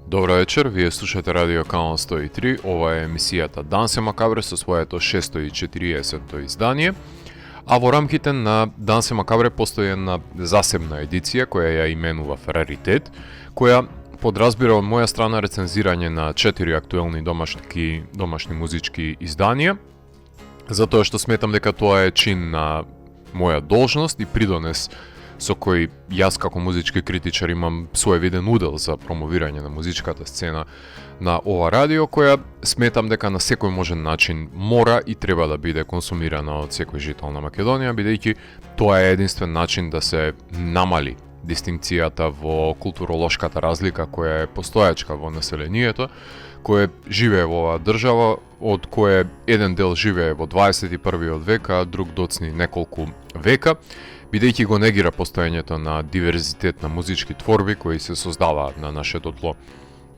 Добро вечер, вие слушате Радио Канал 103, ова е емисијата Дансе Макабре со своето 640-то издание, а во рамките на Дансе Макабре постои една засебна едиција која ја именува Раритет, која подразбира од моја страна рецензирање на 4 актуелни домашни музички изданија, затоа што сметам дека тоа е чин на моја должност и придонес со кој јас како музички критичар имам своевиден удел за промовирање на музичката сцена на ова радио, која сметам дека на секој можен начин мора и треба да биде консумирана од секој жител на Македонија, бидејќи тоа е единствен начин да се намали дистинкцијата во културолошката разлика која е постојачка во населението, кое живее во оваа држава, од кое еден дел живее во 21. век, а друг доцни неколку века, бидејќи го негира постоењето на диверзитет на музички творби кои се создаваат на нашето тло.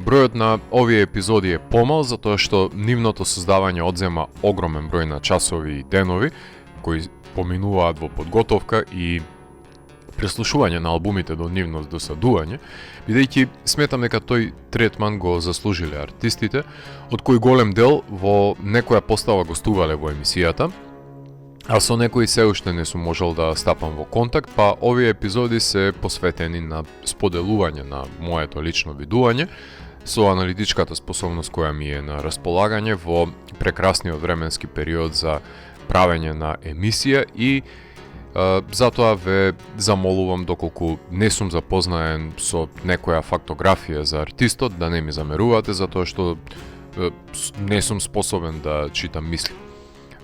Бројот на овие епизоди е помал затоа што нивното создавање одзема огромен број на часови и денови кои поминуваат во подготовка и преслушување на албумите до нивно досадување, бидејќи сметам дека тој третман го заслужиле артистите, од кои голем дел во некоја постава гостувале во емисијата, а со некои се уште не сум можел да стапам во контакт, па овие епизоди се посветени на споделување на моето лично видување со аналитичката способност која ми е на располагање во прекрасниот временски период за правење на емисија и затоа ве замолувам, доколку не сум запознаен со некоја фактографија за артистот, да не ми замерувате затоа што не сум способен да читам мисли.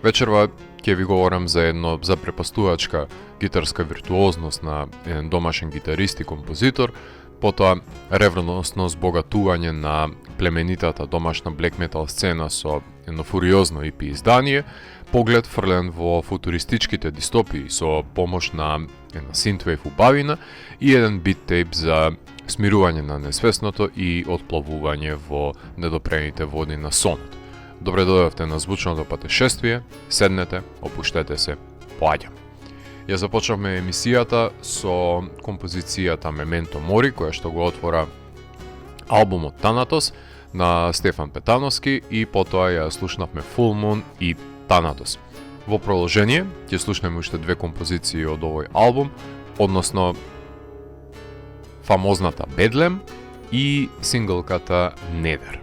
Вечерва ќе ви говорам за едно запрепастувачка гитарска виртуозност на еден домашен гитарист и композитор, потоа ревностно збогатување на племенитата домашна блек метал сцена со едно фуриозно EP издание, поглед фрлен во футуристичките дистопии со помош на една синтвейв убавина и еден бит-тейп за смирување на несвесното и отплавување во недопрените води на сонот. Добре дојдовте на звучното патешествие, седнете, опуштете се, поаѓам. Ја започнавме емисијата со композицијата Мементо Мори, која што го отвора албумот Танатос на Стефан Петановски и потоа ја слушнавме Full Moon и Танатос. Во продолжение ќе слушнеме уште две композиции од овој албум, односно фамозната Бедлем и синглката Недер.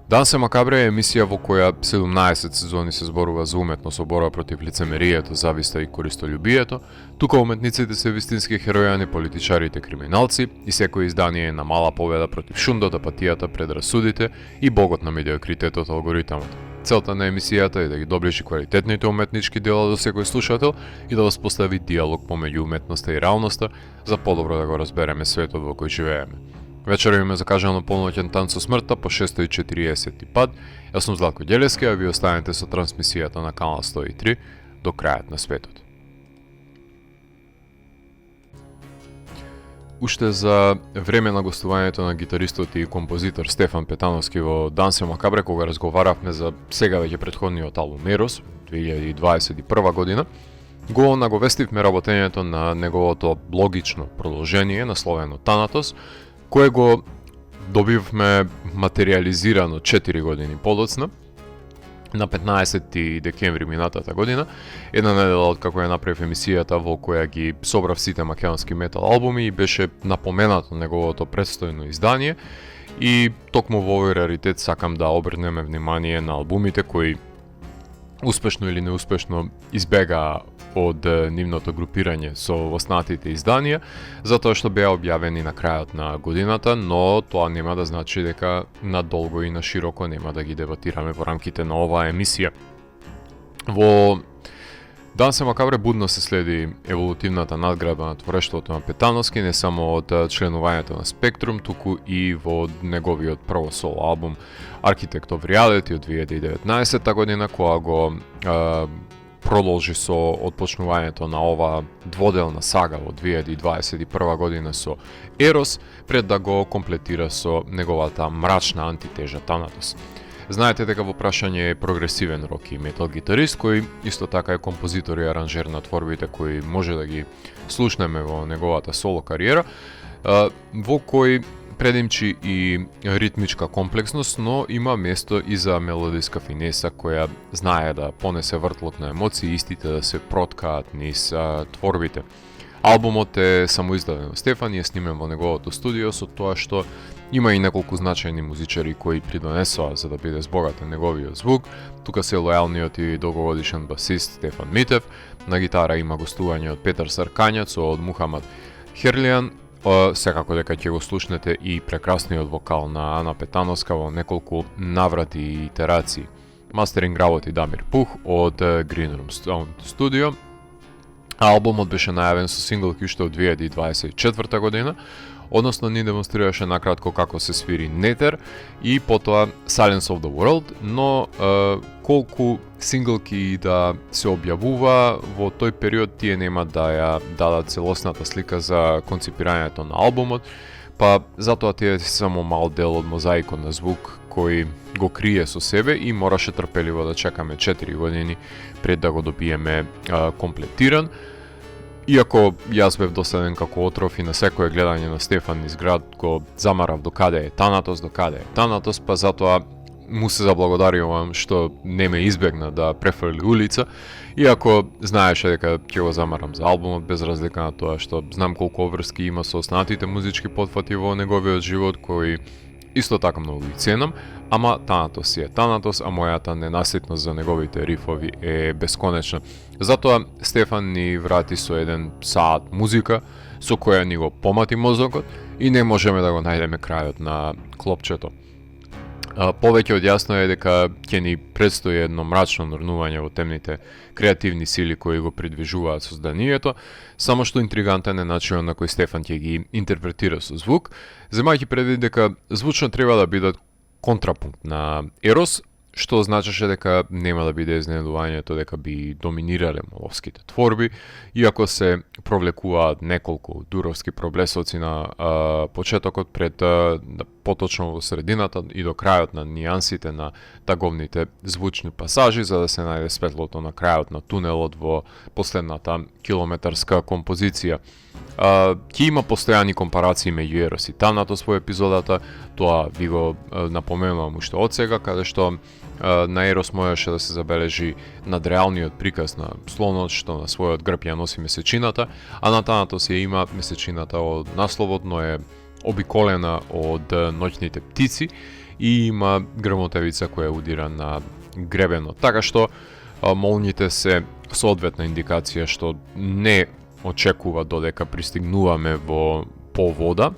Дансе Макабре е емисија во која 17 сезони се зборува за уметно со борба против лицемерието, зависта и користолюбието, тука уметниците се вистински херојани, политичарите криминалци и секој издание е на мала победа против шундот, апатијата, предрасудите и богот на медиокритетот алгоритамот. Целта на емисијата е да ги доближи квалитетните уметнички дела до секој слушател и да воспостави диалог помеѓу уметноста и реалноста за подобро да го разбереме светот во кој живееме. Вечера имаме закажано полноќен танц со смртта по 640 пат. Јас сум Златко Ѓелевски, а ви останете со трансмисијата на Канал 103 до крајот на светот. Уште за време на гостувањето на гитаристот и композитор Стефан Петановски во Дансе Макабре, кога разговаравме за сега веќе претходниот албум Ерос, 2021 година, го наговестивме работењето на неговото логично продолжение насловено Танатос, кое го добивме материализирано 4 години подоцна, на 15 декември минатата година, една недела од како ја направив емисијата во која ги собрав сите македонски метал албуми и беше напоменато неговото предстојно издание и токму во овој раритет сакам да обрнеме внимание на албумите кои успешно или неуспешно избегаа од нивното групирање со останатите изданија, затоа што беа објавени на крајот на годината, но тоа нема да значи дека надолго и на широко нема да ги дебатираме во рамките на оваа емисија. Во Дансе Макабре будно се следи еволутивната надградба на творештвото на Петановски, не само од членувањето на Спектрум, туку и во неговиот прво соло албум Architect of Reality од 2019 година, која го продолжи со отпочнувањето на ова дводелна сага во 2021 година со Ерос, пред да го комплетира со неговата мрачна антитежа Танатос. Знаете дека во прашање е прогресивен рок и метал гитарист, кој исто така е композитор и аранжер на творбите кои може да ги слушнеме во неговата соло кариера, во кој предимчи и ритмичка комплексност, но има место и за мелодиска финеса која знае да понесе вртлок на емоции, истите да се проткаат низ творбите. Албумот е самоиздаден од Стефан и е снимен во неговото студио, со тоа што има и неколку значајни музичари кои придонесоа за да биде збогатен неговиот звук. Тука се лојалниот и долгогодишен басист Стефан Митев, на гитара има гостување од Петар Саркањац, од Мухамад Херлијан, секако дека ќе го слушнете и прекрасниот вокал на Ана Петановска во неколку наврати и итерации. Мастеринг работи Дамир Пух од Green Room Sound Studio. Албумот беше најавен со сингл уште од 2024 година, односно ни демонстрираше накратко како се свири Нетер и потоа Silence of the World, но колку синглки да се објавува во тој период тие нема да ја дадат целосната слика за конципирањето на албумот, па затоа тие се само мал дел од мозаикот на звук кој го крие со себе и мораше трпеливо да чекаме 4 години пред да го добиеме комплетиран. Иако јас бев досаден како отров и на секое гледање на Стефан низ град го замарав докаде е Танатос, па затоа му се заблагодарувам што не ме избегна да префрли улица, иако знаеше дека ќе го замарам за албумот, без разлика на тоа што знам колку врски има со останатите музички потфати во неговиот живот, кои исто така многу ги ценам, ама Танатос е Танатос, а мојата ненаситност за неговите рифови е бесконечна. Затоа Стефан ни врати со еден саат музика, со која ни го помати мозокот и не можеме да го најдеме крајот на клопчето. Повеќе од јасно е дека ќе ни предстои едно мрачно нурнување во темните креативни сили кои го придвижуваат созданието, само што интригантен е начинот на кој Стефан ќе ги интерпретира со звук, земајќи предвид дека звучно треба да бидат контрапункт на Ерос, што значеше дека нема да биде изненадувањето дека би доминирале моловските творби, иако се провлекуваат неколку дуровски проблесоци на почетокот пред поточно во средината и до крајот на нијансите на таговните звучни пасажи, за да се најде светлото на крајот на тунелот во последната километарска композиција. Ќе има постојани компарации меѓу Ерос и Танатос во епизодата, тоа ви го напоменувам уште од сега, каде што на Ерос можеше да се забележи надреалниот приказ на слонот што на својот грб ја носи месечината, а на Танатос ја има месечината од насловот, но е обиколена од ноќните птици и има грмотевица која удира на гребенот. Така што молњите се соодветна индикација што не очекува додека пристигнуваме по вода,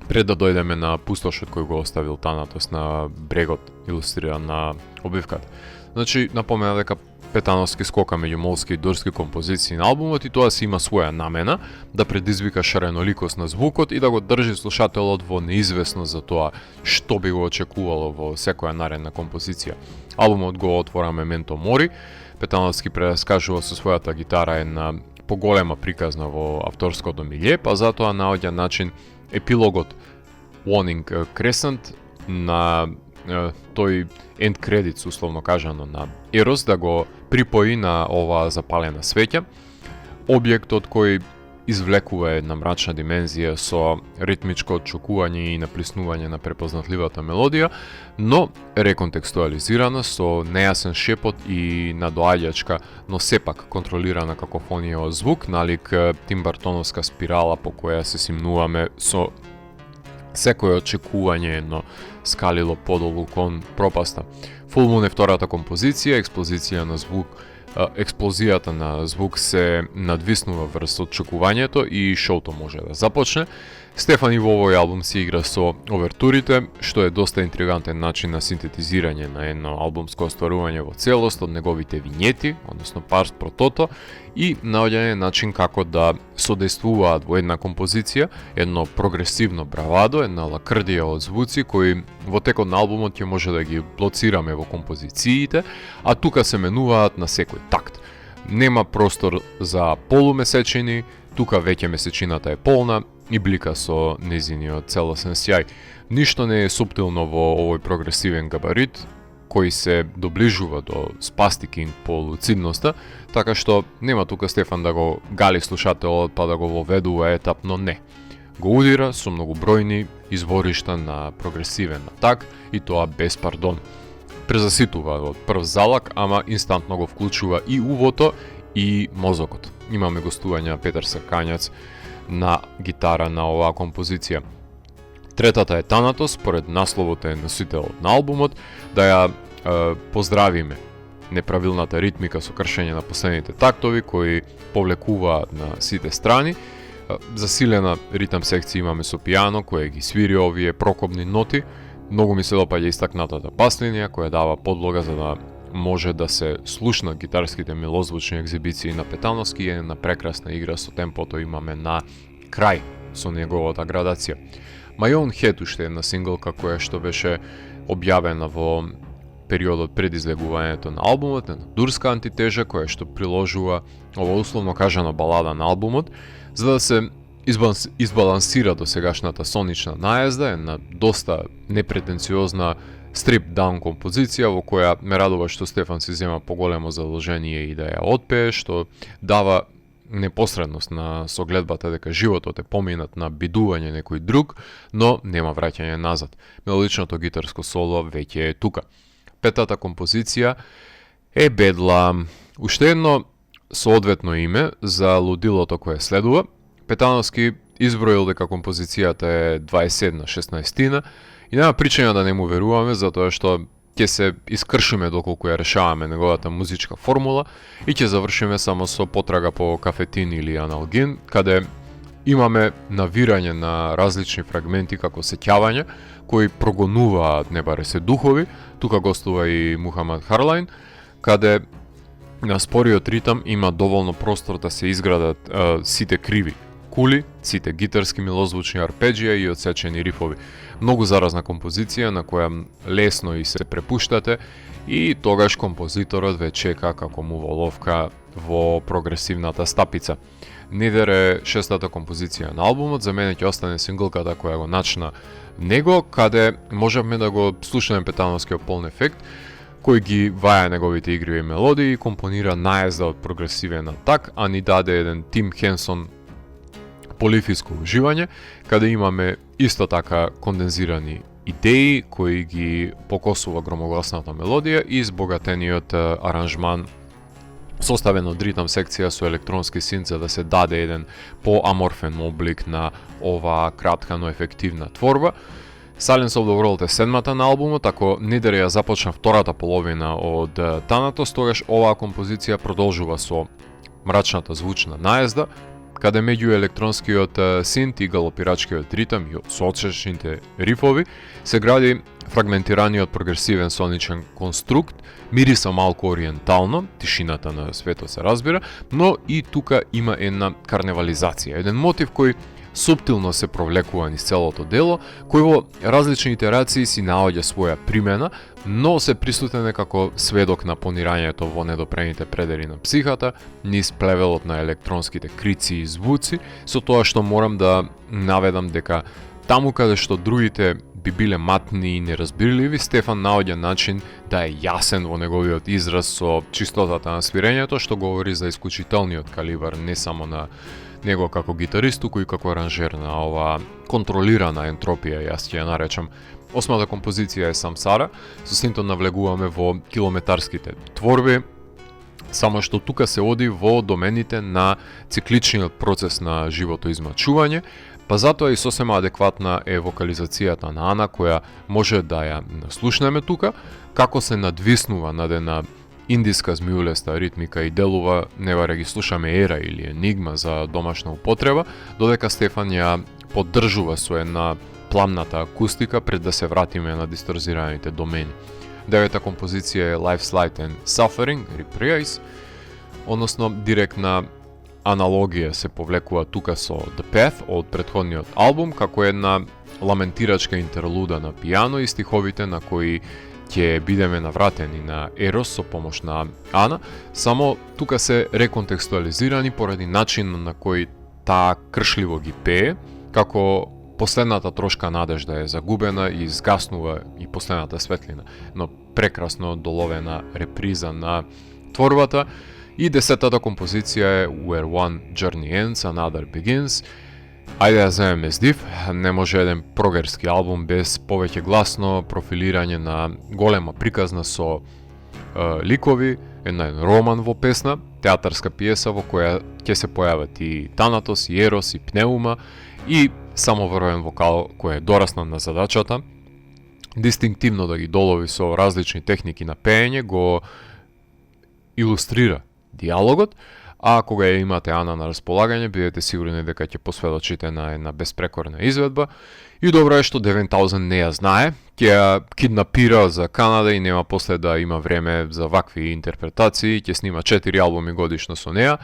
пред да дојдеме на пустошот кој го оставил Танатос на брегот, илустриран на обивката. Значи, напомена дека Петановски скока меѓу молски и дурски композиции на албумот и тоа си има своја намена да предизвика шареноликост на звукот и да го држи слушателот во неизвестност за тоа што би го очекувало во секоја наредна композиција. Албумот го отвора Мементо Мори, Петановски прераскажува со својата гитара една поголема приказна во авторското милје, па затоа наоѓа начин епилогот Warning Crescent на тој end credits, условно кажано, на Ерос да го припои на оваа запалена свеќа, објектот кој извлекува една мрачна димензија со ритмичко отчукување и наплиснување на препознатливата мелодија, но реконтекстуализирана со нејасен шепот и надоаѓачка, но сепак контролирана какофонија од звук, налик тимбартоновска спирала по која се симнуваме со секој очекување едно скалило подолу кон пропаста. Full Moon е втората композиција, експлозијата на звук се надвиснува врз очекувањето и шоуто може да започне. Стефан и во овој албум си игра со овертурите, што е доста интригантен начин на синтетизирање на едно албумско остварување во целост од неговите винјети, односно парс про тото, и наоѓање начин како да содействуваат во една композиција, едно прогресивно бравадо, една лакрдија од звуци кои во текот на албумот ќе може да ги блоцираме во композициите, а тука се менуваат на секој такт. Нема простор за полумесечини, тука веќе месечината е полна и блика со незиниот целосен сјај. Ништо не е суптилно во овој прогресивен габарит, кој се доближува до спастикинг по луцидноста, така што нема тука Стефан да го гали слушателот па да го воведува етапно, не. го удира со многобројни изворишта на прогресивен атак и тоа без пардон. Презаситува од прв залак, ама инстантно го вклучува и увото и мозокот. Имаме гостување Петар Сркањац на гитара на оваа композиција. Третата е Танатос, според насловот е носителот на албумот, да ја поздравиме неправилната ритмика со кршење на последните тактови кои повлекуваат на сите страни. Засилена ритам секција имаме со пијано кој ги свири овие прокопни ноти. Многу ми се допаѓа истакнатата бас-линија која дава подлога за да може да се слушнат гитарските милозвучни екзибиции на Петановски и една прекрасна игра со темпото имаме на крај со неговата градација. My Own Head уште една синглка која што беше објавена во периодот пред излегувањето на албумот, една дурска антитежа која што приложува ова условно кажано балада на албумот, за да се избалансира до сегашната сонична наезда, една доста непретенциозна стрип-даун композиција во која ме радува што Стефан си зема поголемо задолжение и да ја отпее, што дава непосредност на согледбата дека животот е поминат на бидување некој друг, но нема враќање назад. Мелодичното гитарско соло веќе е тука. Петата композиција е Бедлам. Уште едно соодветно име за лудилото кое следува. Петановски изброил дека композицијата е 27/16 и нема причина да не му веруваме, затоа што ќе се искршиме доколку ја решаваме неговата музичка формула и ќе завршиме само со потрага по кафетин или аналгин, каде имаме навирање на различни фрагменти како сеќавање, кои прогонуваат не баре се духови. Тука гостува и Мухамад Харлайн, каде на спориот ритам има доволно простор да се изградат сите криви кули, сите гитарски милозвучни арпеджија и одсечени рифови. Многу заразна композиција на која лесно и се препуштате и тогаш композиторот ве чека како муволовка во прогресивната стапица. Недер е шестата композиција на албумот, за мене ќе остане синглката која го начна него, каде можевме да го слушнеме Петановскиот полн ефект, кој ги ваја неговите игриви мелодии и компонира наезда од прогресивен атак, а ни даде еден Тим Хенсон полифиско уживање, каде имаме исто така кондензирани идеи кои ги покосува громогласната мелодија и избогатениот аранжман составен од ритам секција со електронски синт за да се даде еден поаморфен облик на оваа кратка но ефективна творба. Silence of the World е седмата на албумот, ако Недер ја започна втората половина од Танатос, тогаш оваа композиција продолжува со мрачната звучна наезда, каде меѓу електронскиот синт и галопирачкиот ритам и соодсечните рифови се гради фрагментираниот прогресивен соничен конструкт, мириса малку ориентално, тишината на светот се разбира, но и тука има една карневализација, еден мотив кој суптилно се провлекува низ целото дело, кој во различни итерации си наоѓа своја примена, но се присутен како сведок на понирањето во недопрените предели на психата, низ плевелот на електронските крици и звуци, со тоа што морам да наведам дека таму каде што другите би биле матни и неразбирливи, Стефан наоѓа начин да е јасен во неговиот израз со чистотата на свирењето, што говори за исклучителниот калибар не само на него како гитарист, туку и како аранжер на оваа контролирана ентропија, јас ќе ја наречам. Осмата композиција е Самсара, со синтон навлегуваме во километарските творби, само што тука се оди во домените на цикличниот процес на животоизмачување, па затоа и сосема адекватна е вокализацијата на Ана, која може да ја слушнеме тука, како се надвиснува над една индиска змиулеста ритмика и делува, не баре ги слушаме Ера или Енигма за домашна употреба, додека Стефан ја поддржува со една пламната акустика пред да се вратиме на дисторзираните домени. Девета композиција е Life's Light and Suffering, Reprise, односно директна аналогија се повлекува тука со The Path од претходниот албум, како една ламентирачка интерлуда на пијано и стиховите на кои ќе бидеме навратени на Ерос со помош на Ана, само тука се реконтекстуализирани поради начин на кој таа кршливо ги пее, како последната трошка надежда е загубена и изгаснува и последната светлина, но прекрасно доловена реприза на творбата. И десетата композиција е Where One Journey Ends, Another Begins, Ајде да земеме здив, не може еден прогерски албум без повеќе гласно профилирање на голема приказна со ликови, еден роман во песна, театарска пиеса во која ќе се појават и Танатос, и Ерос, и Пнеума, и самоврвен вокал кој е дораснал на задачата, дистинктивно да ги долови со различни техники на пеење, го илустрира диалогот, а кога ја имате Ана на располагање, бидете сигурни дека ќе посведочите на една безпрекорна изведба. И добро е што Девен Таузен не ја знае, ќе ја киднапира за Канада и нема после да има време за вакви интерпретации, ќе снима 4 албуми годишно со неа.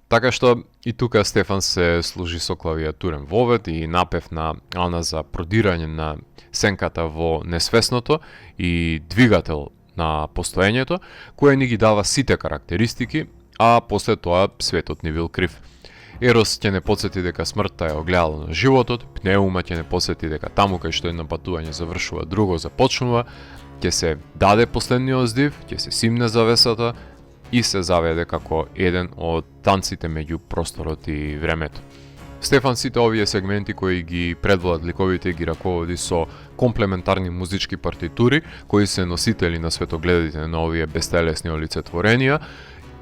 Така што и тука Стефан се служи со клавиатурен вовед и напев на Ана за продирање на сенката во несвесното и двигател на постоењето, кој ни ги дава сите карактеристики, а после тоа светот ни бил крив. Ерос ќе не подсети дека смртта е огледало на животот, Пнеума ќе не подсети дека таму кај што едно патување завршува, друго започнува, ќе се даде последниот здив, ќе се симне завесата и се заведе како еден од танците меѓу просторот и времето. Стефан сите овие сегменти кои ги предводат ликовите ги раководи со комплементарни музички партитури, кои се носители на светогледите на овие бестелесни олицетворенија,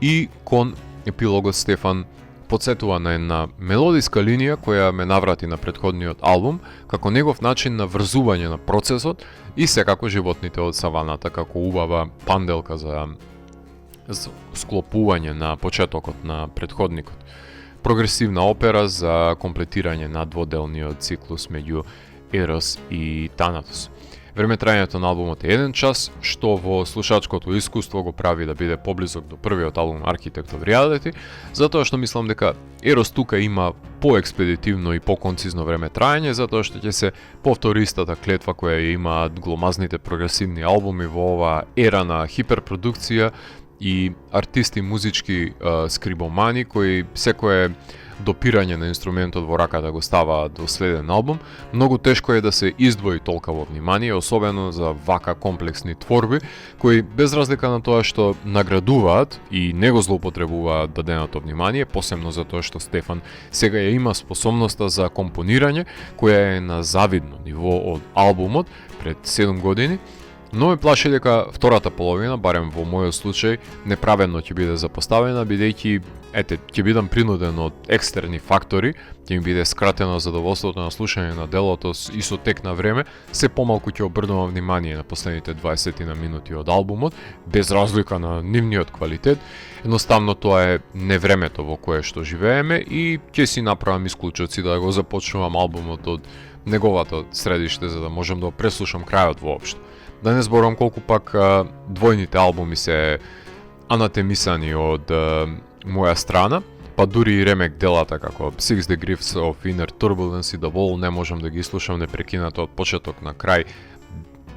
и кон епилогот Стефан подсетува на една мелодиска линија која ме наврати на претходниот албум, како негов начин на врзување на процесот и секако животните од саваната како убава панделка за склопување на почетокот на претходникот. Прогресивна опера за комплетирање на дводелниот циклус меѓу Ерос и Танатос. Времетрајањето на албумот е 1 час, што во слушачкото искуство го прави да биде поблизок до првиот албум Architect of Reality, затоа што мислам дека Ерос тука има поекспедитивно и поконцизно времетрајање, затоа што ќе се повтори истата клетва која имаат гломазните прогресивни албуми во оваа ера на хиперпродукција и артисти музички скрибомани кои секое допирање на инструментот во раката го ставаат во следен албум. Многу тешко е да се издвои толкаво внимание, особено за вака комплексни творби, кои без разлика на тоа што наградуваат и не го злоупотребуваат даденото внимание, посебно затоа што Стефан сега ја има способноста за компонирање, која е на завидно ниво од албумот пред 7 години, но ме плаши дека втората половина, барем во мојот случај, неправедно ќе биде запоставена, бидејќи ќе бидам принуден од екстерни фактори, ќе ми биде скратено задоволството на слушање на делото и со тек на време, се помалку ќе обрнувам внимание на последните 20 на минути од албумот, без разлика на нивниот квалитет. Едноставно тоа е невремето во кое што живееме и ќе си направам исклучоци да го започнувам албумот од неговото средиште за да можам да преслушам крајот воопшто. Да не зборам колку пак двојните албуми се анатемисани од моја страна, па дури и ремек делата како Six Degrees of Inner Turbulence и The Wall не можам да ги слушам непрекинато од почеток на крај,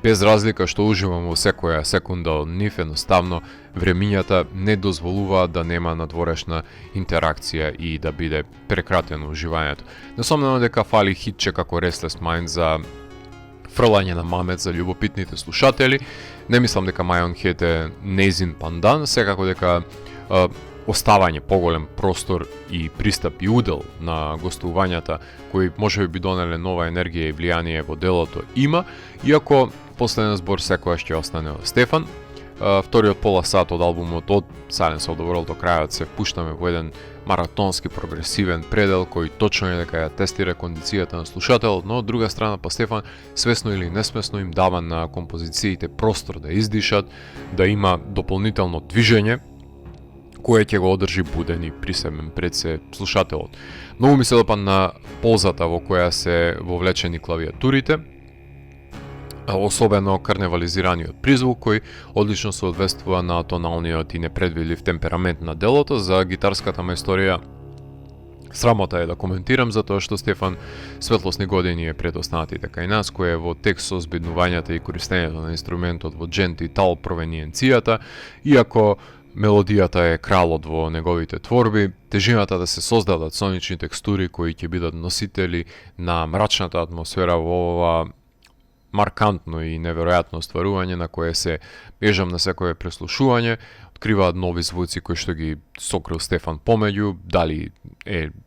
без разлика што уживам во секоја секунда од нив, едноставно времињата не дозволуваат да нема надворешна интеракција и да биде прекратено уживањето. Несомнено дека фали хитче како Restless Mind за фрлање на мамет за љубопитните слушатели. Не мислам дека My Own Head е нејзин пандан, секако дека оставање поголем простор и пристап и удел на гостувањата кои можеби би донеле нова енергија и влијание во делото има, иако последен збор секојаш ќе остане од Стефан. Вториот пола сат од албумот од Silence of the World до крајот се пуштаме во еден маратонски прогресивен предел кој точно е дека ја тестира кондицијата на слушателот, но од друга страна па Стефан свесно или несвесно им дава на композициите простор да издишат, да има дополнително движење кој ќе го одржи буден и присемен пред се слушателот. Многу ми се допадна на ползата во која се вовлечени клавиатурите, особено карневализираниот призвук кој одлично се одвествува на тоналниот и непредвидлив темперамент на делото. За гитарската мајсторија срамота е да коментирам, затоа што Стефан светлосни години е пред останатите кај нас, кој е во текст со збиднувањата и користењето на инструментот во джент и тал провениенцијата, иако мелодијата е кралот во неговите творби, тежината да се создадат сонични текстури кои ќе бидат носители на мрачната атмосфера во ова маркантно и неверојатно стварување на кое се бежам на секое преслушување, од откриваат нови звуци кои што ги сокрил Стефан помеѓу, дали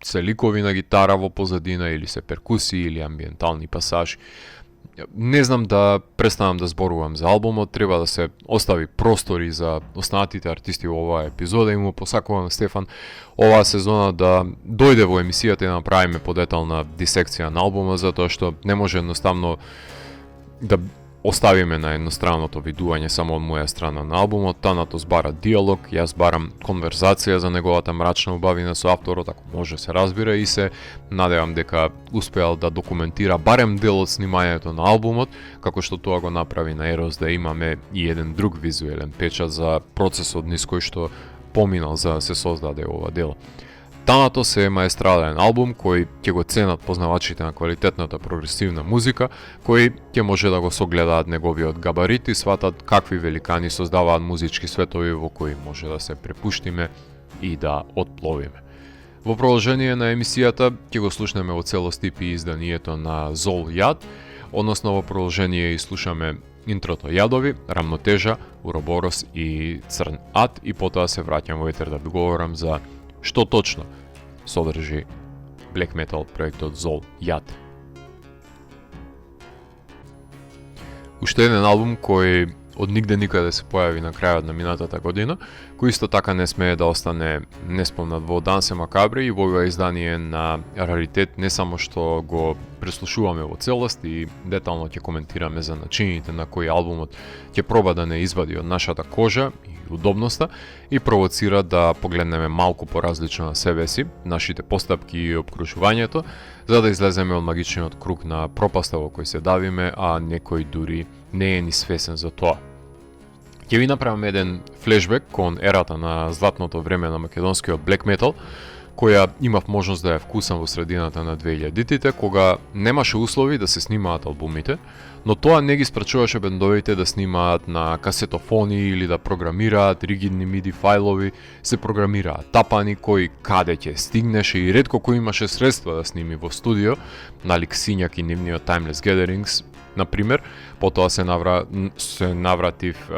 се ликови на гитара во позадина или се перкусии или амбиентални пасажи. Не знам да престанам да зборувам за албумот, треба да се остави простори за останатите артисти во оваа епизода и му посакувам Стефан оваа сезона да дојде во емисијата и да направиме подетална дисекција на албумот, затоа што не може едноставно да оставиме на едностранното видување само од моја страна на албумот. Танатос бара диалог, јас барам конверзација за неговата мрачна убавина со авторот, ако може се разбира, и се надевам дека успеал да документира барем дел од снимањето на албумот, како што тоа го направи на Ерос, да имаме и еден друг визуелен печат за процесот низ кој што поминал за да се создаде ова дело. Танатос е маестрален албум кој ќе го ценат познавачите на квалитетната прогресивна музика, кои ќе може да го согледаат неговиот габарит и сватат какви великани создаваат музички светови во кои може да се препуштиме и да отпловиме. Во продолжение на емисијата ќе го слушнеме во целост EP изданието на Зол Јад, односно во продолжение и слушаме интрото Јадови, Рамнотежа, Уроборос и Црн ад, и потоа се враќам во етер да ви говорам за што точно содржи Black Metal проектот Зол Јад. Уште еден албум кој од нигде никаде се појави на крајот на минатата година, кој исто така не смее да остане неспомнат во Дансе Макабре и во ова издание на раритет, не само што го преслушуваме во целост и детално ќе коментираме за начините на кои албумот ќе проба да не извади од нашата кожа и удобноста и провоцира да погледнеме малку поразлично на себе си, нашите постапки и обкружувањето, за да излеземе од магичниот круг на пропаста во кој се давиме, а некој дури не е ни свесен за тоа. Ќе ви направам еден флешбек кон ерата на златното време на македонскиот black metal, која имав можност да ја вкусам во средината на 2000-тите, кога немаше услови да се снимаат албумите, но тоа не ги спречуваше бендовите да снимаат на касетофони или да програмираат ригидни MIDI фајлови, се програмираат тапани кои каде ќе стигнеше и ретко кој имаше средства да сними во студио, налик Сињак и нивниот Timeless Gatherings, например. Потоа се навратив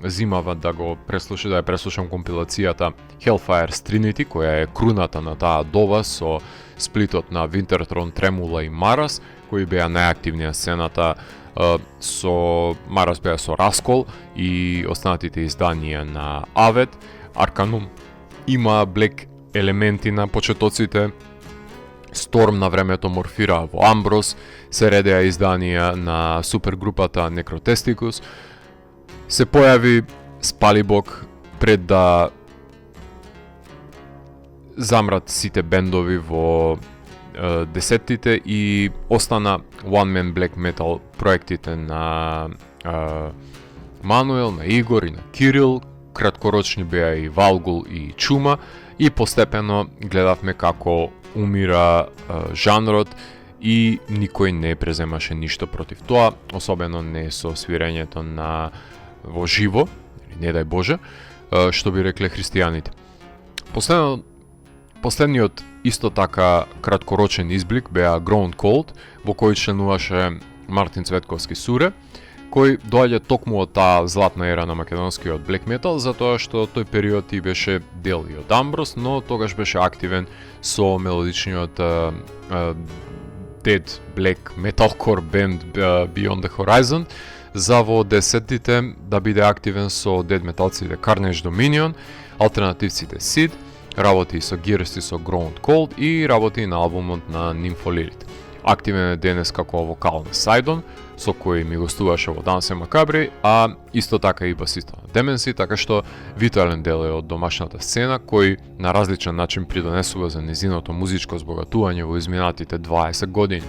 зимава да ја преслушам компилацијата Hellfire's Trinity, која е круната на таа дова со сплитот на Wintertron, Tremula и Maras, кои беа најактивни на сцената. Со Maras беа со Раскол и останатите изданија на Авет. Arcanum има black елементи на почетоците. Storm на времето морфира во Амброс, се редеа изданија на супергрупата Necrotesticus. Се појави Спалибок пред да замрат сите бендови во десеттите и остана One Man Black Metal проектите на Мануел, на Игор и на Кирил, краткорочни беа и Валгул и Чума и постепено гледавме како умира жанрот и никој не преземаше ништо против тоа, особено не со свирењето на во живо, не дај Боже, што би рекле христијаните. Последниот исто така краткорочен изблик беа Grown Cold, во кој членуваше Мартин Цветковски Суре, кој доаѓа токму од таа златна ера на македонскиот black metal, затоа што тој период и беше дел и од Амброс, но тогаш беше активен со мелодичниот dead black metalcore бенд Beyond the Horizon, за во десеттите да биде активен со дед металците Carnage Dominion, алтернативците Sid, работи со Гирсти со Ground Cold и работи на албумот на Nympholirith. Активен е денес како вокал на Сайдон, со кој ми гостуваше во Дансе Макабри, а исто така и басиста на Деменси, така што витален дел е од домашната сцена, кој на различен начин придонесува за незиното музичко збогатување во изминатите 20 години.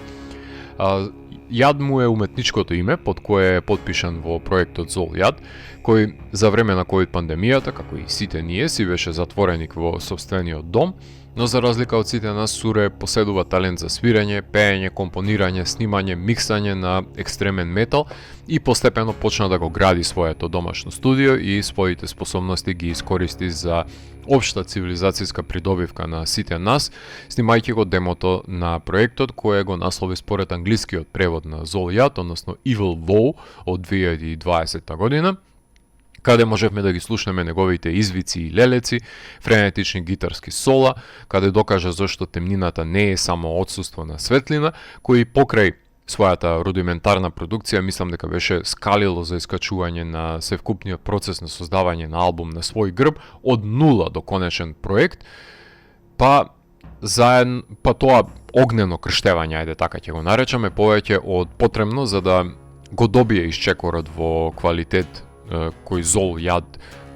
Јад му е уметничкото име, под кое е подпишан во проектот Зол Јад, кој за време на COVID пандемијата, како и сите ние, си беше затвореник во сопствениот дом, но за разлика од сите нас, Суре поседува талент за свирење, пеење, компонирање, снимање, миксање на екстремен метал и постепено почна да го гради своето домашно студио и своите способности ги искористи за општа цивилизацијска придобивка на сите нас, снимајќи го демото на проектот кој го наслови според англискиот превод на Зол Јад, односно Evil Vow од 2020 година, каде можевме да ги слушнеме неговите извици и лелеци, френетични гитарски сола, каде докажа зашто темнината не е само отсуство на светлина, кој покрај својата рудиментарна продукција мислам дека беше скалило за искачување на севкупниот процес на создавање на албум на свој грб од нула до конечен проект, па тоа огнено крштевање, ајде така ќе го наречеме, повеќе од потребно за да го добие исчекорот во квалитет кој зол јад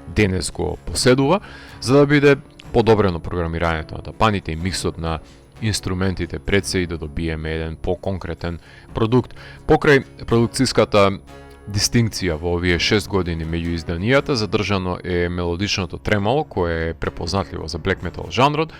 денес го поседува, за да биде подобрено програмирањето на тапаните и миксот на инструментите пред се и да добиеме еден по-конкретен продукт. Покрај продукцијската дистинкција во овие 6 години меѓу изданијата, задржано е мелодичното тремало, кое е препознатливо за black metal жанрот,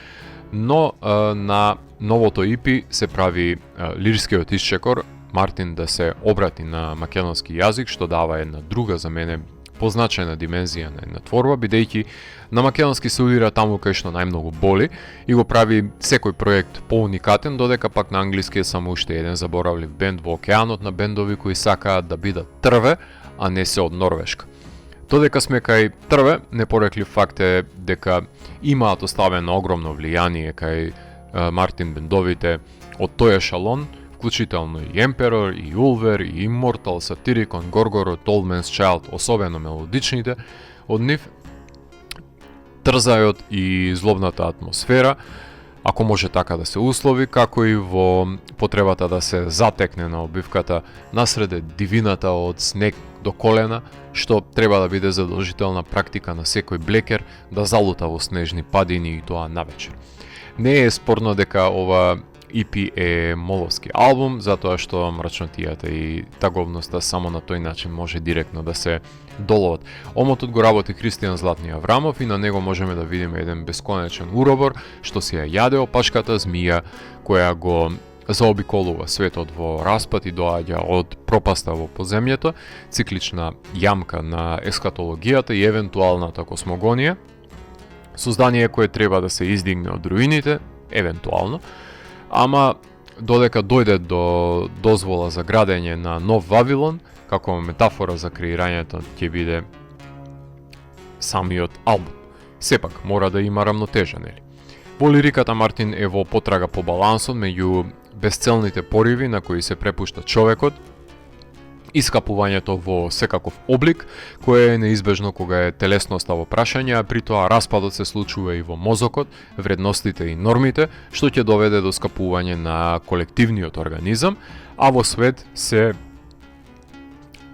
но на новото EP се прави лирскиот исчекор Мартин да се обрати на македонски јазик, што дава една друга за мене позначајна димензија на една творба, бидејќи на македонски се удира таму кај што најмногу боли и го прави секој проект поуникатен, додека пак на англиски е само уште еден заборавлив бенд во океанот на бендови кои сакаат да бидат трве, а не се од Норвешка. Додека сме кај трве, непореклив факт е дека имаат оставено огромно влијание кај Мартин бендовите од тој ешалон, вклучително и Emperor, и Ulver, и Immortal, Satyricon, Gorgoroth, Old Man's Child, особено мелодичните од нив, трзајот и злобната атмосфера, ако може така да се услови, како и во потребата да се затекне на обивката насреде дивината од снег до колена, што треба да биде задолжителна практика на секој блекер да залута во снежни падини и тоа навечер. Не е спорно дека ова EP е моловски албум, затоа што мрачнотијата и таговноста само на тој начин може директно да се доловат. Омотот го работи Кристијан Златни Аврамов и на него можеме да видиме еден бесконечен уробор што си ја јаде опашката змија која го заобиколува светот во распад и доаѓа од пропаста во подземјето, циклична јамка на ескатологијата и евентуалната космогонија, создание кое треба да се издигне од руините, евентуално, ама додека дојде до дозвола за градење на нов Вавилон, како метафора за креирањето ќе биде самиот албум. Сепак, мора да има рамнотежа, нели? Во лириката Мартин е во потрага по балансот меѓу безцелните пориви на кои се препушта човекот, искапувањето во секаков облик, кое е неизбежно кога е телесноста во прашање, а при тоа распадот се случува и во мозокот, вредностите и нормите, што ќе доведе до скапување на колективниот организам, а во свет се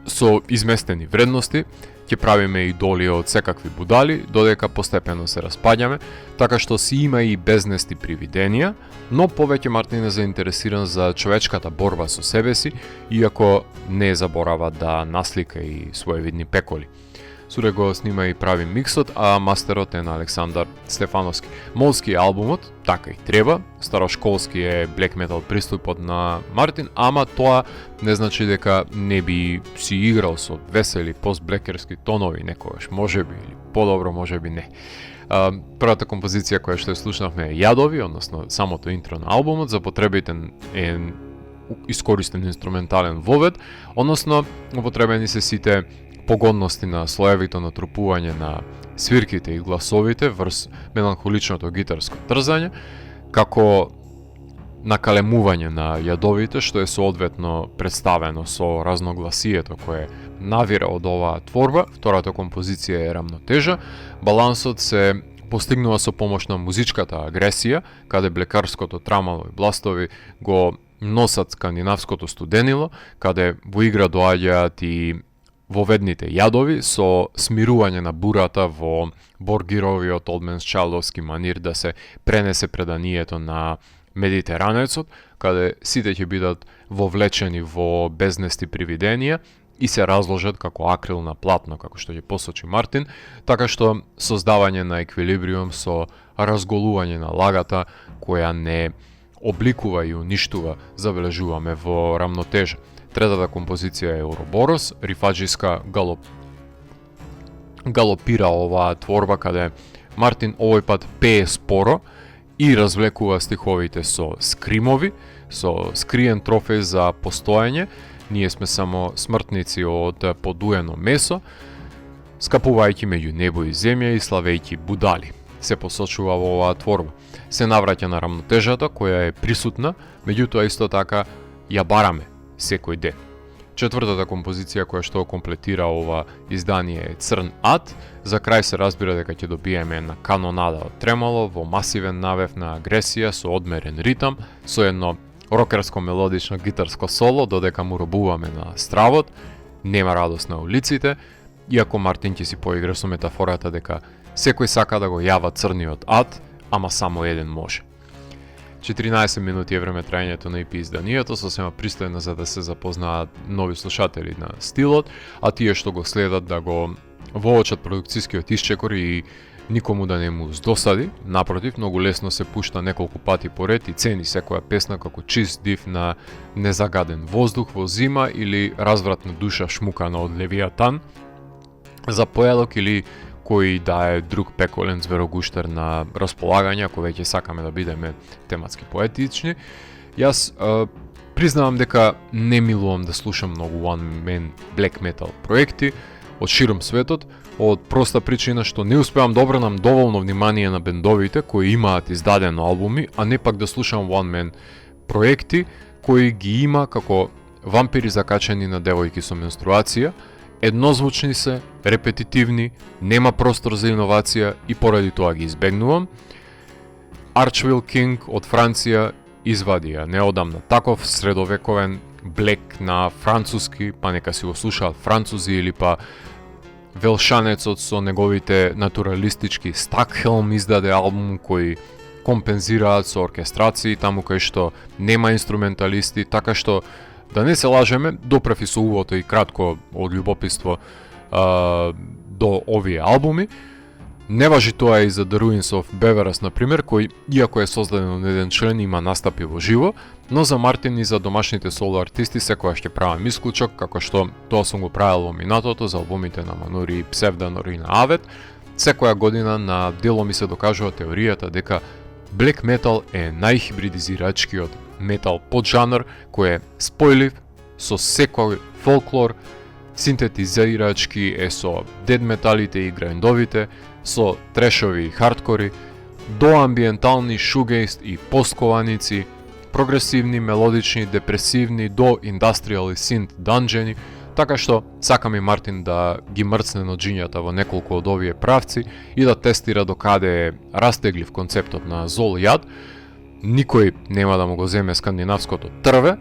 со изместени вредности ќе правиме идоли од секакви будали, додека постепено се распаѓаме, така што си има и безнести привиденија, но повеќе Мартин е заинтересиран за човечката борба со себе си, иако не заборава да наслика и своевидни пеколи. Суре го снима и прави миксот, а мастерот е на Александар Стефановски. Молски албумот, така и треба, старошколски е black metal приступот на Мартин, ама тоа не значи дека не би си играл со весели постблекерски тонови некогаш, можеби или подобро, можеби не. Првата композиција која што ја слушнавме е Јадови, односно самото интро на албумот, за потребите е искористен инструментален вовед, односно употребени се сите погодности на слоевито натрупување на свирките и гласовите врз меланхоличното гитарско трзање, како накалемување на јадовите, што е соодветно представено со разногласието кое навира од оваа творба. Втората композиција е Рамнотежа. Балансот се постигнува со помош на музичката агресија, каде блекарското трамало и бластови го носат скандинавското студенило, каде во игра доаѓаат и воведните јадови со смирување на бурата во Боргировиот Old Man's Childовски манир да се пренесе преданието на Медитеранецот, каде сите ќе бидат вовлечени во безнести привиденија и се разложат како акрил на платно, како што ќе посочи Мартин, така што создавање на еквилибриум со разголување на лагата која не обликува и уништува, забележуваме во Рамнотежа. Третата композиција е Уроборос, рифаджиска галопира оваа творба каде Мартин овој пат пее споро и развлекува стиховите со скримови, со скриен трофеј за постоење. Ние сме само смртници од подуено месо. скапувајќи меѓу небо и земја и славејќи будали. Се посочува во оваа творба. Се навраќа на рамнотежата која е присутна, меѓутоа исто така ја бараме секој ден. Четвртата композиција која што комплетира ова издание е Црн ад. За крај се разбира дека ќе добиеме една канонада од тремоло во масивен навев на агресија со одмерен ритам, со едно рокерско мелодично гитарско соло, додека му робуваме на стравот. Нема радост на улиците, иако Мартин ќе си поигра со метафората дека секој сака да го јава црниот ад, ама само еден може. 14 минути е време трајањето на EP изданието, сосема пристојно за да се запознаат нови слушатели на стилот, а тие што го следат да го воочат продукцискиот исчекор и никому да не му здосади. Напротив, многу лесно се пушта неколку пати поред и цени секоја песна како чист див на незагаден воздух во зима или развратна душа шмукана од Левијатан за појадок или кој да е друг пеколен зверогуштер на располагање, ако веќе сакаме да бидеме тематски поетични. Јас признавам дека не милувам да слушам многу one man black metal проекти од широм светот, од проста причина што не успевам да обранам доволно внимание на бендовите кои имаат издадено албуми, а не пак да слушам one man проекти кои ги има како вампири закачени на девојки со менструација. Еднозвучни се, репетитивни, нема простор за иновација и поради тоа ги избегнувам. Archville King од Франција извадија неодамна таков средовековен блек на француски, па нека си го слушаат французи, или па Велшанецот со неговите натуралистички Стакхелм издаде албум кој компензираат со оркестрации таму кај што нема инструменталисти, така што да не се лажеме, допрев и со увото и кратко од љубопитство до овие албуми. Не важи тоа и за The Ruins of Beveras, например, кој, иако е создаден од еден член, има настапи во живо, но за Мартин и за домашните соло артисти секогаш ќе правам исклучок, како што тоа сум го правил во минатото за албумите на Манури и Псевданор и на Авет. Секоја година на дело ми се докажува теоријата дека Black Metal е најхибридизирачкиот метал поджанр кој е спојлив со секој фолклор, синтетизирачки е со дед металите и грайндовите, со трешови и хардкори, до амбиентални шугейст и посткованици, прогресивни, мелодични, депресивни, до индастријал и синт данџени, така што сакам и Мартин да ги мрцне ноџињата во неколку од овие правци и да тестира докаде е растеглив концептот на зол јад. Никој нема да му го земе скандинавското трве,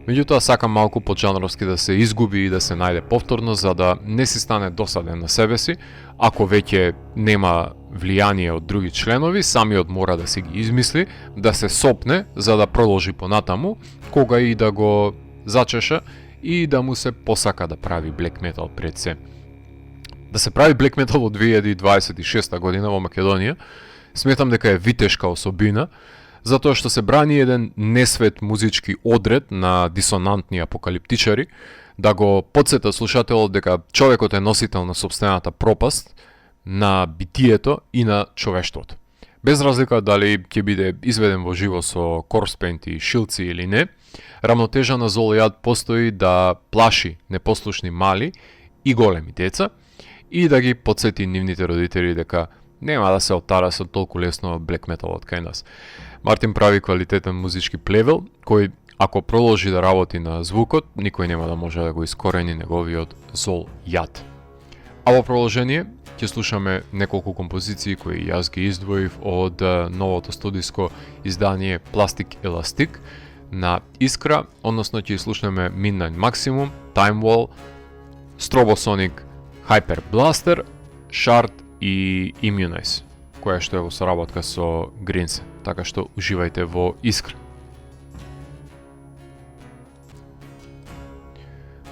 меѓутоа сакам малку поджанровски да се изгуби и да се најде повторно, за да не си стане досаден на себе си. Ако веќе нема влијание од други членови, самиот мора да си ги измисли, да се сопне за да продолжи понатаму, кога и да го зачеша и да му се посака да прави black metal пред се. Да се прави black metal во 2026 година во Македонија, сметам дека е витешка особина, затоа што се брани еден несвет музички одред на дисонантни апокалиптичари, да го потсета слушателот дека човекот е носител на сопствената пропаст, на битието и на човештвото. Без разлика дали ќе биде изведен во живо со корспент и шилци или не, рамнотежа на зол јад постои да плаши непослушни мали и големи деца и да ги потсети нивните родители дека нема да се оттарасат толку лесно black metalот кај нас. Мартин прави квалитетен музички плевел, кој ако продолжи да работи на звукот, никој нема да може да го искорени неговиот зол јад. А во продолжение ќе слушаме неколку композиции кои јас ги издвоив од новото студиско издание Plastic Elastic на Искра, односно ќе слушнеме Midnight Maximum, Time Wall, Strobosonic, Hyper Blaster, Shard и Immunize, која што е во соработка со Grinse, така што уживајте во Искра.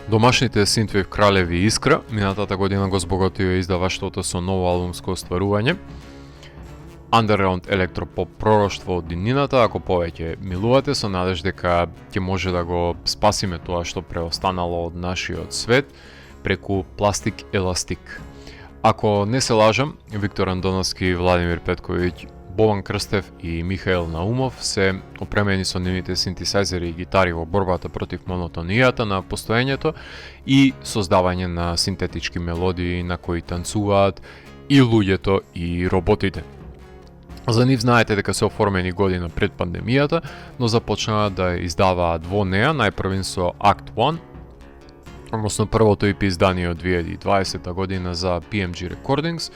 Домашните синтвејв кралеви Искра минатата година го збогатија издаваштвото со ново албумско остварување. Underground електропоп пророштво од днината, ако повеќе милувате, со надеж дека ќе може да го спасиме тоа што преостанало од нашиот свет преку Plastic Elastic. Ако не се лажам, Виктор Андоновски и Владимир Петковиќ Бован Крстев и Михаил Наумов се опремени со нивните синтесайзери и гитари во борбата против монотонијата на постоењето и создавање на синтетички мелодии на кои танцуваат и луѓето и роботите. За нив знаете дека се оформени година пред пандемијата, но започнаа да издаваат во неа, најпрвин со Act 1, односно првото EP издание од 2020 година за PMG Recordings,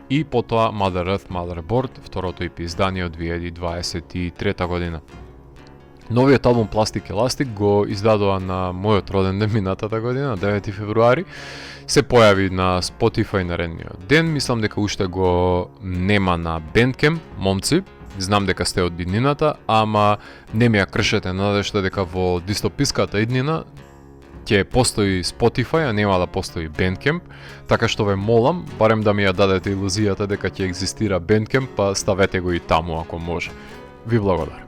и потоа Mother Earth Motherboard, второто EP издание од 2023 година. Новиот албум Plastic Elastic го издадоа на мојот роден ден минатата година, 9 февруари. Се појави на Spotify наредниот ден, мислам дека уште го нема на Bandcamp, момци. Знам дека сте од иднината, ама не ми ја кршете надежта дека во дистописката иднина ќе постои Spotify, а нема да постои Bandcamp, така што ве молам, барем да ми ја дадете илузијата дека ќе екзистира Bandcamp, па ставете го и таму ако може. Ви благодарам.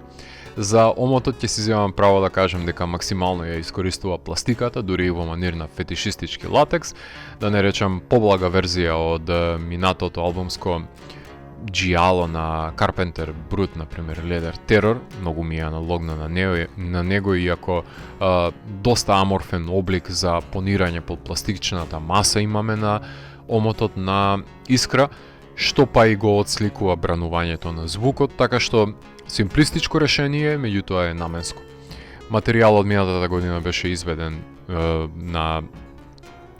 За омотот ќе си земам право да кажем дека максимално ја искористува пластиката, дури и во манир на фетишистички латекс, да не речам поблага верзија од минатото албумско Giallo на Carpenter Brut, например, Leather Terror, многу ми е аналогна на него, иако доста аморфен облик за понирање под пластичната маса имаме на омотот на Искра, што па и го отсликува бранувањето на звукот, така што симплистичко решение, меѓутоа е наменско. Материјалот минатата година беше изведен на,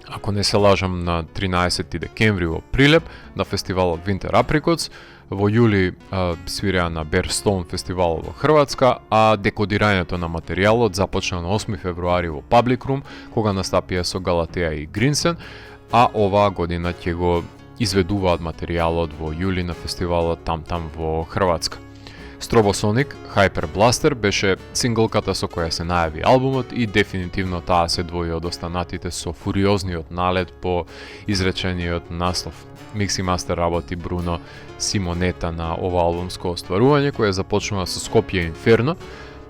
ако не се лажам, на 13 декември во Прилеп на фестивалот Winter Apricots. Во јули свиреа на Bear Stone фестивалот во Хрватска, а декодирањето на материјалот започна на 8 февруари во Public Room, кога настапија со Галатеја и Гринсен, а оваа година ќе го изведуваат материјалот во јули на фестивалот там во Хрватска. Strobosonic Hyper Blaster беше синглката со која се најави албумот и дефинитивно таа се двои од останатите со фуриозниот налет по изречениот наслов. Микс и мастер работи Бруно Симонета на ова албумско остварување, кое започнува со Скопје Инферно.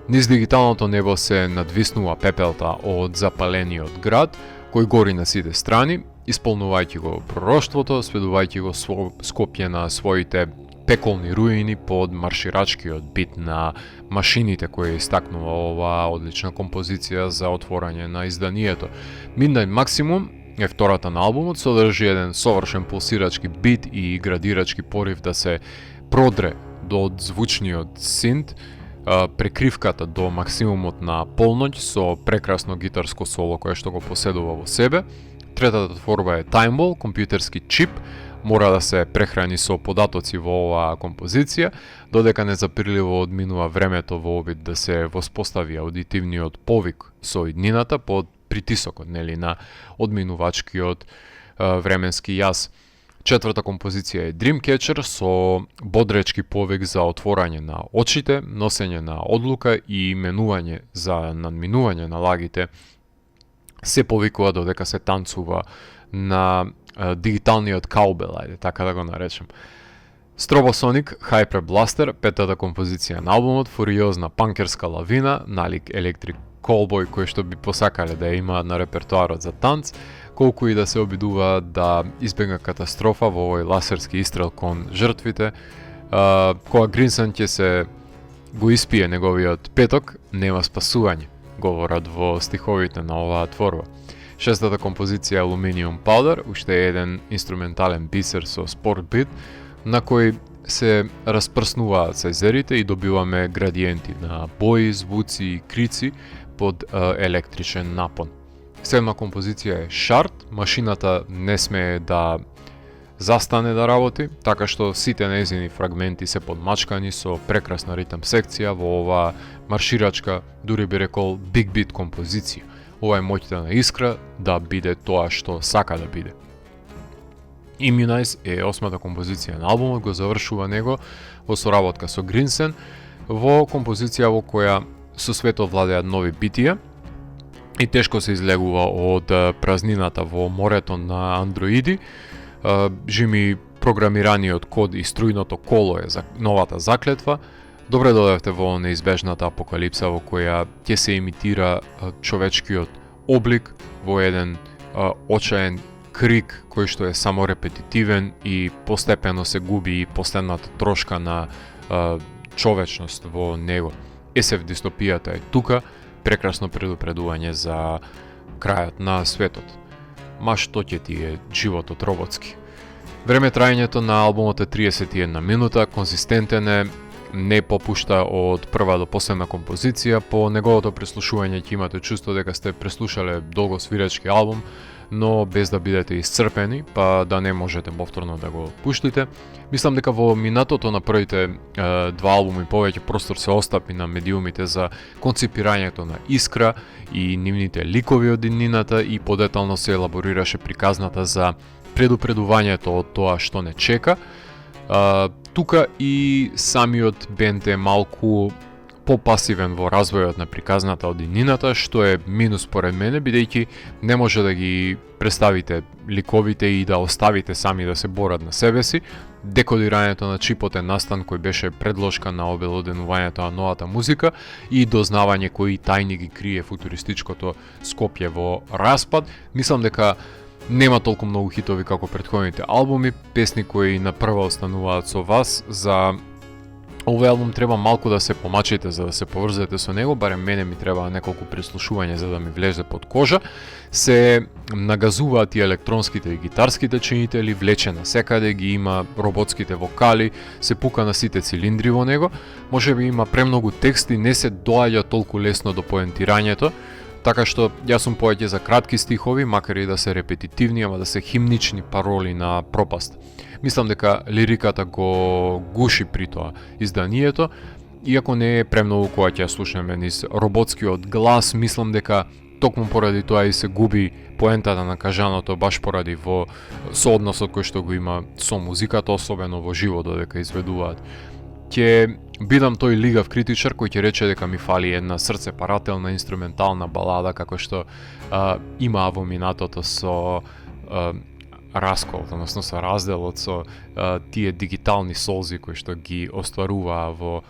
Низ дигиталното небо се надвиснува пепелта од запалениот град, кој гори на сите страни, исполнувајќи го пророштвото, сведувајќи го Скопје на своите пеколни руини под марширачкиот бит на машините кои истакнува оваа одлична композиција за отворање на изданието. Midnight Maximum е втората на албумот, содржи еден совршен пулсирачки бит и градирачки порив да се продре до звучниот синт, прекривката до максимумот на полноќ со прекрасно гитарско соло кое што го поседува во себе. Третата творба е Timeball, компјутерски чип, мора да се прехрани со податоци во оваа композиција, додека незапирливо одминува времето во обид да се воспостави аудитивниот повик со иднината под притисокот, нели, на одминувачкиот временски јас. Четврта композиција е Dreamcatcher со бодречки повик за отворање на очите, носење на одлука и менување за надминување на лагите. Се повикува додека се танцува на дигиталниот каубел, ајде така да го наречем. Strobosonic Hyper Blaster, петата композиција на албумот, фуриозна панкерска лавина, налик Electric Callboy кој што би посакале да има на репертуарот за танц, колку и да се обидува да избегна катастрофа во овој ласерски истрел кон жртвите, кога Гринсен ќе се го испие неговиот петок, нема спасување, говорат во стиховите на оваа творба. Шестата композиција е Aluminium Powder, уште еден инструментален бисер со спорт бит, на кој се распрснуваат сајзерите и добиваме градиенти на бои, звуци и крици под електричен напон. Седма композиција е Shard, машината не смее да застане да работи, така што сите нејзини фрагменти се подмачкани со прекрасна ритм секција во оваа марширачка, дури би рекол big beat композиција. Ова е моќта на Искра да биде тоа што сака да биде. Immunize е осмата композиција на албумот, го завршува него во соработка со Гринсен, во композиција во која со светот владеат нови битија и тешко се излегува од празнината во морето на андроиди. Жими програмираниот код и струјното коло е за новата заклетва. Добре дојдовте во неизбежната апокалипса во која ќе се имитира човечкиот облик во еден очаен крик кој што е само репетитивен и постепено се губи и последната трошка на човечност во него. SF дистопијата е тука, прекрасно предупредување за крајот на светот. Ма што ќе ти е животот роботски? Време трајањето на албумот е 31 минута, конзистентен е, не попушта од прва до последна композиција. По неговото преслушување ќе имате чувство дека сте преслушале долго свиречки албум, но без да бидете исцрпени, па да не можете повторно да го пуштите. Мислам дека во минатото на првите два албуми повеќе простор се остапи на медиумите за конципирањето на Искра и нивните ликови од иднината и подетално се елаборираше приказната за предупредувањето од тоа што не чека. Тука и самиот бенд е малку попасивен во развојот на приказната од иднината, што е минус според мене, бидејќи не може да ги представите ликовите и да оставите сами да се борат на себе си. Декодирањето на чипот е настан кој беше предложка на обелоденувањето на новата музика и дознавање кои тајни ги крие футуристичкото Скопје во распад. Мислам дека нема толку многу хитови како претходните албуми, песни кои на прва остануваат со вас. За овој албум треба малку да се помачите за да се поврзете со него, барем мене ми треба неколку преслушување за да ми влезе под кожа. Се нагазуваат и електронските и гитарските чинители, влече на секаде, ги има роботските вокали, се пука на сите цилиндри во него. Можеби има премногу тексти, не се доаѓа толку лесно до поентирањето, така што јас сум повеќе за кратки стихови, макар и да се репетитивни, ама да се химнични пароли на пропаст. Мислам дека лириката го гуши при тоа изданието, иако не е премногу кога ќе ја слушнеме низ роботскиот глас, мислам дека токму поради тоа и се губи поентата на кажаното, баш поради во соодносот кој што го има со музиката, особено во живо додека изведуваат. Ќе бидам тој лигав критичар кој ќе рече дека ми фали една срцепарателна инструментална балада како што има во минатото со раскол, односно со разделот, со тие дигитални солзи кои што ги остваруваа во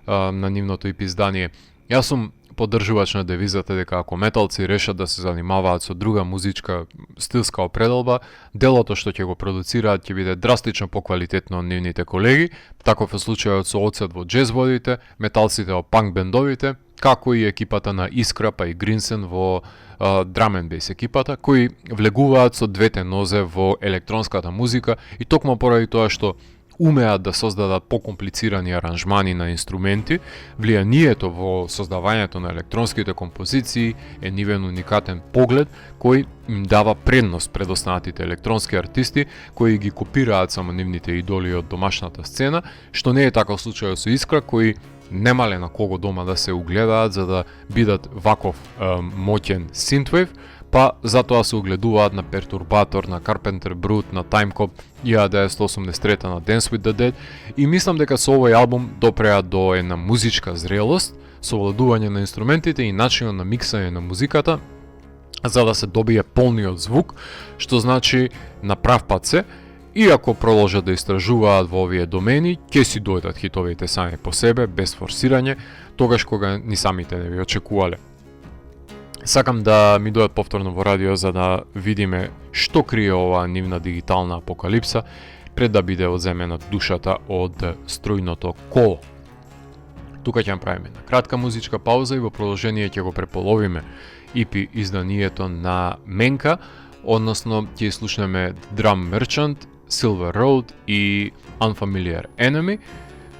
на нивното EP издание. Јас сум поддржувач на девизата дека ако металци решат да се занимаваат со друга музичка стилска определба, делото што ќе го продуцираат ќе биде драстично поквалитетно од нивните колеги. Таков е случајот со Оцет во джез-водите, металците во панк бендовите, како и екипата на Искра па и Гринсен во drum and bass екипата, кои влегуваат со двете нозе во електронската музика и токму поради тоа што умеат да создадат покомплицирани аранжмани на инструменти, влијанието во создавањето на електронските композиции е нивен уникатен поглед кој им дава предност пред останатите електронски артисти кои ги копираат само нивните идоли од домашната сцена, што не е таков случај со Искра, кои немале на кого дома да се угледаат за да бидат ваков моќен синтвейв, па затоа се угледуваат на Пертурбатор, на Carpenter Brut, на Timecop, 1983 на Dance with the Dead, и мислам дека со овој албум допреа до една музичка зрелост, совладување на инструментите и начинот на миксање на музиката, за да се добие полниот звук, што значи на прав пат се. И ако продолжат да истражуваат во овие домени, ќе си дојдат хитовите сами по себе, без форсирање, тогаш кога ни самите не ви очекувале. Сакам да ми дојдат повторно во радио за да видиме што крие оваа нивна дигитална апокалипса, пред да биде одземена душата од струјното коло. Тука ќе направиме една кратка музичка пауза и во продолжение ќе го преполовиме EP изданието на Менка, односно ќе слушнеме Drum Merchant, Silver Road и Unfamiliar Enemy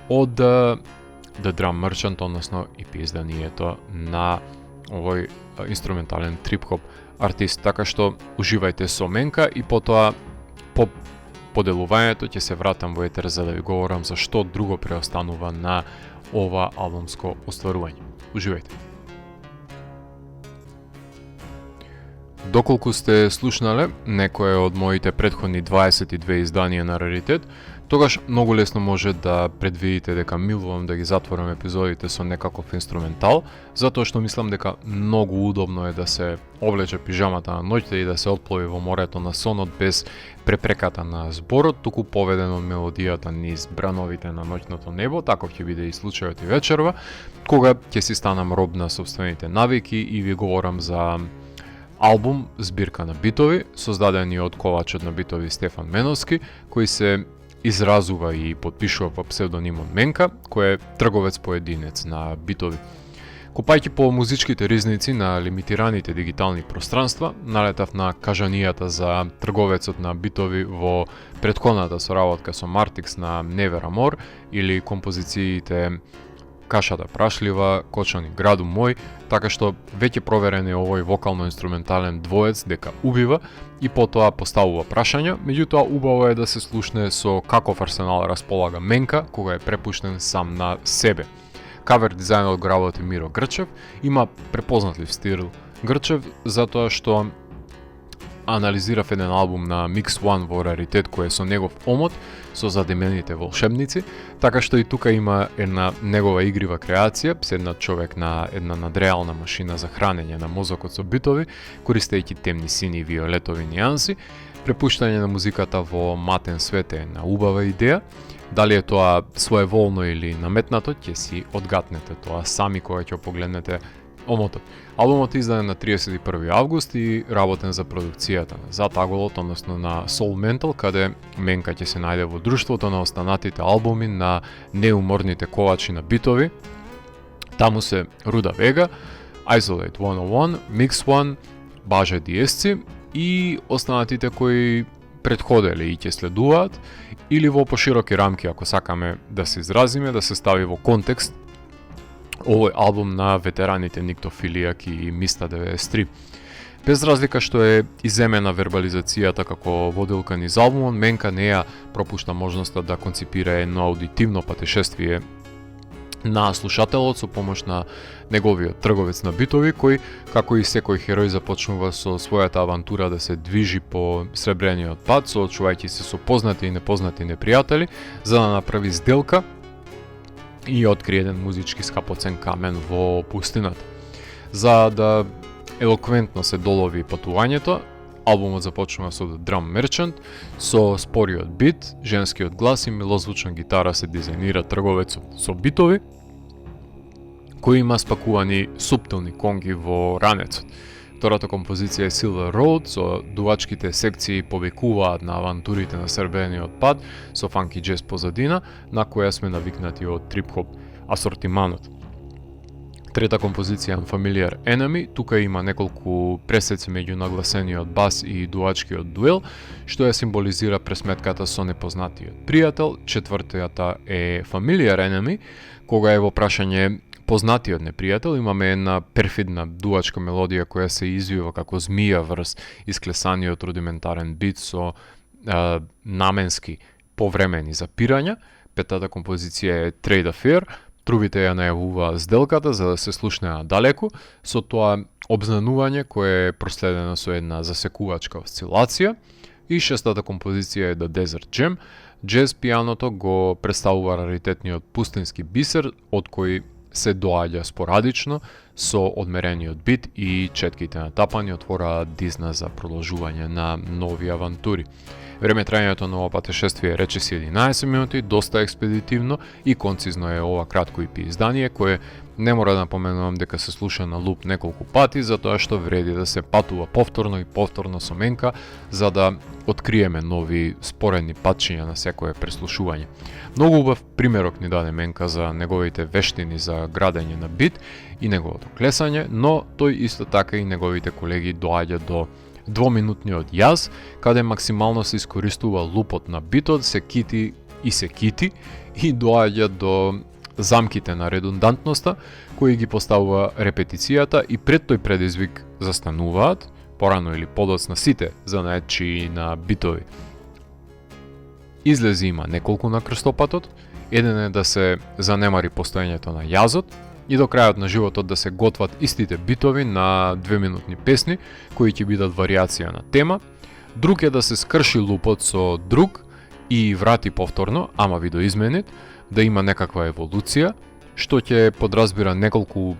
од The Drum Merchant, односно EP изданието на овој инструментален трип-хоп артист. Така што уживајте со Менка и потоа по поделувањето ќе се вратам во етер за да ви говорам за што друго преостанува на ова албумско остварување. Уживајте. Доколку сте слушнале некое од моите претходни 22 изданија на Раритет, тогаш многу лесно може да предвидите дека милувам да ги затворам епизодите со некаков инструментал, затоа што мислам дека многу удобно е да се облече пижамата на ноќта и да се отплови во морето на сонот без препреката на зборот, туку поведен од мелодијата низ брановите на ноќното небо. Таков ќе биде и случајот и вечерва, кога ќе си станам роб на сопствените навики и ви говорам за албум збирка на битови, создадени од ковачот на битови Стефан Меновски, кој се изразува и подпишува по псевдонимот Менка, кој е трговец поединец на битови. Копајќи по музичките ризници на лимитираните дигитални пространства, налетав на кажанијата за трговецот на битови во претходната соработка со Martix на Nevermore или композициите Кашата прашлива, Кочани граду мој, така што веќе проверен е овој вокално-инструментален двоец дека убива и потоа поставува прашања, меѓутоа убаво е да се слушне со каков арсенал располага Менка кога е препуштен сам на себе. Кавер дизајнот го работи Миро Грчев, има препознатлив стил Грчев затоа што анализирав еден албум на Mix One во раритет кој е со негов омот, со задимените волшебници, така што и тука има една негова игрива креација, седнат човек на една надреална машина за хранење на мозокот со битови, користејќи темни сини и виолетови нијанси. Препуштање на музиката во матен свет е една убава идеја. Дали е тоа своеволно или наметнато, ќе си одгатнете тоа сами кога ќе погледнете омотот. Албумот е издаден на 31 август и работен за продукцијата на Зат Аголот, односно на Soul Mental, каде Менка ќе се најде во друштвото на останатите албуми на неуморните ковачи на битови. Таму се Руда Вега, Isolate 101, Mix One, Баже Диесци и останатите кои претходеле и ќе следуваат, или во пошироки рамки, ако сакаме да се изразиме, да се стави во контекст овој албум на ветераните Никтофилијак и Миста 93. Без разлика што е иземена вербализацијата како водилка низ албумот, Менка не ја пропушта можноста да конципира едно аудитивно патешествие на слушателот со помош на неговиот трговец на битови, кој, како и секој херој, започнува со својата авантура да се движи по сребрениот пат, соочувајќи се со познати и непознати непријатели, за да направи сделка и открие еден музички скапоцен камен во пустината. За да елоквентно се долови патувањето, албумот започнува со The Drum Merchant, со спориот бит, женскиот глас и милозвучна гитара се дизајнира трговецот со битови, кои има спакувани суптилни конги во ранецот. Втората композиција е Silver Road, со дувачките секции повикуваат на авантурите на сребрениот пат, со фанки джез позадина, на која сме навикнати од трип-хоп асортиманот. Трета композиција е Unfamiliar Enemy, тука има неколку пресеци меѓу нагласениот бас и дувачкиот дуел, што ја символизира пресметката со непознатиот пријател. Четвртата е Familiar Enemy, кога е во прашање познатиот непријател, имаме една перфидна дувачка мелодија која се извива како змија врз исклесаниот рудиментарен бит со наменски повремени запирања. Петата композиција е Trade Affair, трубите ја најавува сделката за да се слушне надалеку, со тоа обзнанување кое е проследено со една засекувачка осцилација. И шестата композиција е The Desert Jam. Джез пијаното го представува раритетниот пустински бисер, од кој се доаѓа спорадично со одмерениот бит и четките натапани отвораат дизна за продолжување на нови авантури. Време трајањето на ова патешествие речиси 11 минути, доста експедитивно и концизно е ова кратко EP издание, кое не мора да напоменувам дека се слуша на луп неколку пати, затоа што вреди да се патува повторно и повторно со Менка, за да откриеме нови споредни патчиња на секое преслушување. Многу убав примерок ни даде Менка за неговите вештини за градење на бит и неговото клесање, но тој исто така и неговите колеги доаѓа до двоминутниот јаз, каде максимално се искористува лупот на битот, се кити и доаѓа до замките на редундантноста, кои ги поставува репетицијата и пред тој предизвик застануваат, порано или подоцна сите занаетчии на битови. Излези има неколку на крстопатот, еден е да се занемари постоењето на јазот и до крајот на животот да се готват истите битови на 2-минутни песни, кои ќе бидат варијација на тема. Друг е да се скрши лупот со друг и врати повторно, ама видоизменет, да има некаква еволуција, што ќе подразбира неколку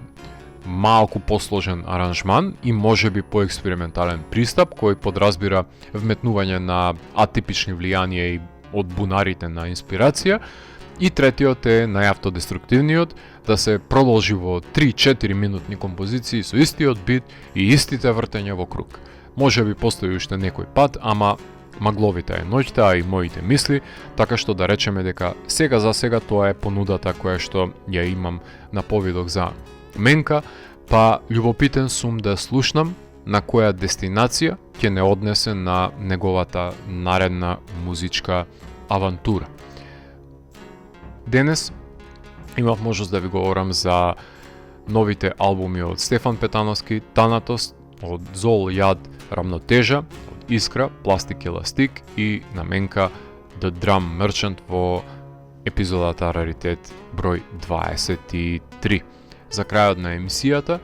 малку посложен аранжман и можеби поекспериментален пристап, кој подразбира вметнување на атипични влијанија и од бунарите на инспирација, И третиот е најавтодеструктивниот, да се продолжи во 3-4 минутни композиции со истиот бит и истите вртења во круг. Може би постои уште некој пат, ама магловита е ноќта, а и моите мисли, така што да речеме дека сега за сега тоа е понудата која што ја имам на повидок за менка, па љубопитен сум да слушнам на која дестинација ќе не однесе на неговата наредна музичка авантура. Денес имав можност да ви говорам за новите албуми од Стефан Петановски, Танатос, од Зол, Јад, Рамнотежа, од Искра, Пластик Еластик и на менка The Drum Merchant во епизодата Раритет број 23. За крајот на емисијата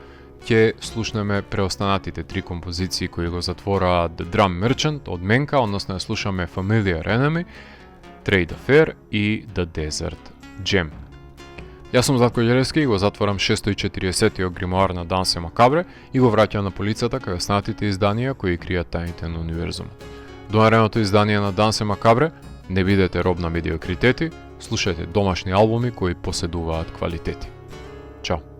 ќе слушнеме преостанатите 3 композиции кои го затвораат The Drum Merchant од менка, односно ја слушаме Familiar Enemy, Trade Affair и The Desert Gem. Јас сум Златко Ѓелевски и го затворам 640-тиот гримоар на Дансе Макабре и го враќам на полицата кај останатите изданија кои кријат тајните на универзумот. До наредното издание на Дансе Макабре, не бидете роб на медиокритети, слушајте домашни албуми кои поседуваат квалитети. Чао!